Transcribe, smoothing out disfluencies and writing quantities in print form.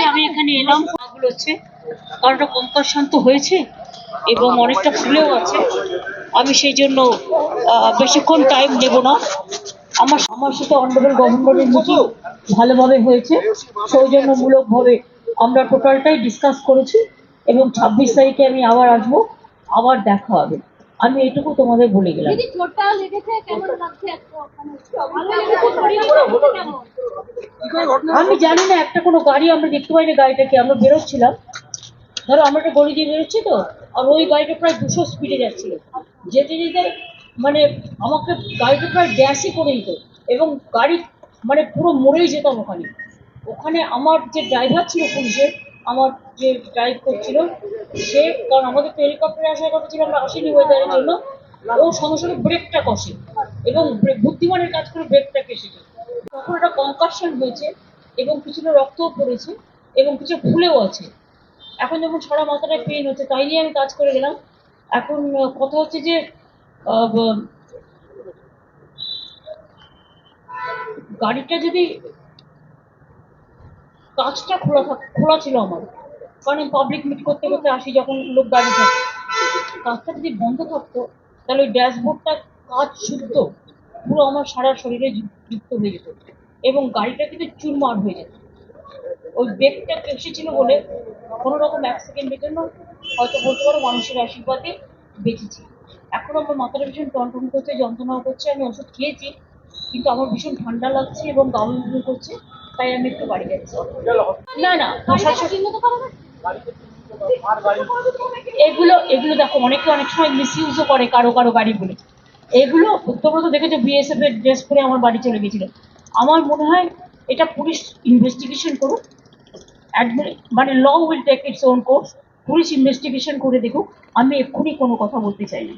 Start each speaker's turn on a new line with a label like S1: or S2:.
S1: আমি এখানে এলাম হচ্ছে কারণ কঙ্কাশান্ত হয়েছে এবং অনেকটা ফুলেও আছে। আমি সেই জন্য বেশিক্ষণ টাইম নেব না। আমার সাথে অনারেবল গভর্নরের মিটিং ভালোভাবে হয়েছে, সৌজন্যমূলকভাবে আমরা টোটালটাই ডিসকাস করেছি এবং 26 তারিখে আমি আবার আসবো, আবার দেখা হবে। আমি এটুকু তোমাদের বলে গেলাম। আমি জানি না, একটা কোনো গাড়ি আমরা দেখতে পাইনি, গাড়িটাকে আমরা বেরোচ্ছিলাম, ধরো আমরা একটা গলি দিয়ে বেরোচ্ছি তো, আর ওই গাড়িটা প্রায় 200 স্পিডে যাচ্ছিল, যেতে যেতে মানে আমাকে গাড়িটা প্রায় ড্যাশই করে দিত এবং গাড়ি মানে পুরো মরেই যেতাম ওখানে। ওখানে আমার যে ড্রাইভার ছিল পুলিশের, আমার যে ড্রাইভ করছিল সে, কারণ আমাদের তো হেলিকপ্টারে আসার কথা ছিল, আমরা আসিনি ওয়েদারের জন্য, ও সঙ্গে সঙ্গে ব্রেকটা কষে এবং বুদ্ধিমানের কাজ করে ব্রেকটা কেসেছে। তখন একটা কনকাশন হয়েছে এবং কিছুটা রক্তও পড়েছে এবং কিছু ফুলেও আছে। এখন যখন সারা মাথাটা পেন হচ্ছে, তাই নিয়ে আমি কাজ করে গেলাম। এখন কথা হচ্ছে যে গাড়িটা যদি কাজটা খোলা ছিল আমার, কারণ আমি পাবলিক মিট করতে করতে আসি যখন লোক গাড়ি থাকে, কাজটা যদি বন্ধ থাকতো তাহলে ওই ড্যাশবোর্ডটা কাজ শুদ্ধ পুরো আমার সারা শরীরে যুক্ত হয়ে যেত এবং গাড়িটা কিন্তু চুরমার হয়ে যেত। ওই ব্রেকটা এসেছিল বলে কোনো রকম 1 সেকেন্ডের জন্য হয়তো বলতে পারো মানুষের আশীর্বাদে বেঁচেছি। এখন আমার মাথাটা ভীষণ টনটন করছে, যন্ত্রণাও করছে, আমি ওষুধ খেয়েছি কিন্তু আমার ভীষণ ঠান্ডা লাগছে এবং গাউন করছে, তাই আমি একটু বাড়ি যাচ্ছি। না না, এগুলো এগুলো দেখো, অনেকে অনেক সময় মিসইউজও করে কারো কারো গাড়ি বলে। এগুলো তোমরা তো দেখেছো বিএসএফ এর ড্রেস পরে আমার বাড়ি চলে গেছিল। আমার মনে হয় এটা পুলিশ ইনভেস্টিগেশন করুক, মানে law will take its own course. Police investigation করে দেখুক, আমি এক্ষুনি কোনো কথা বলতে চাই না।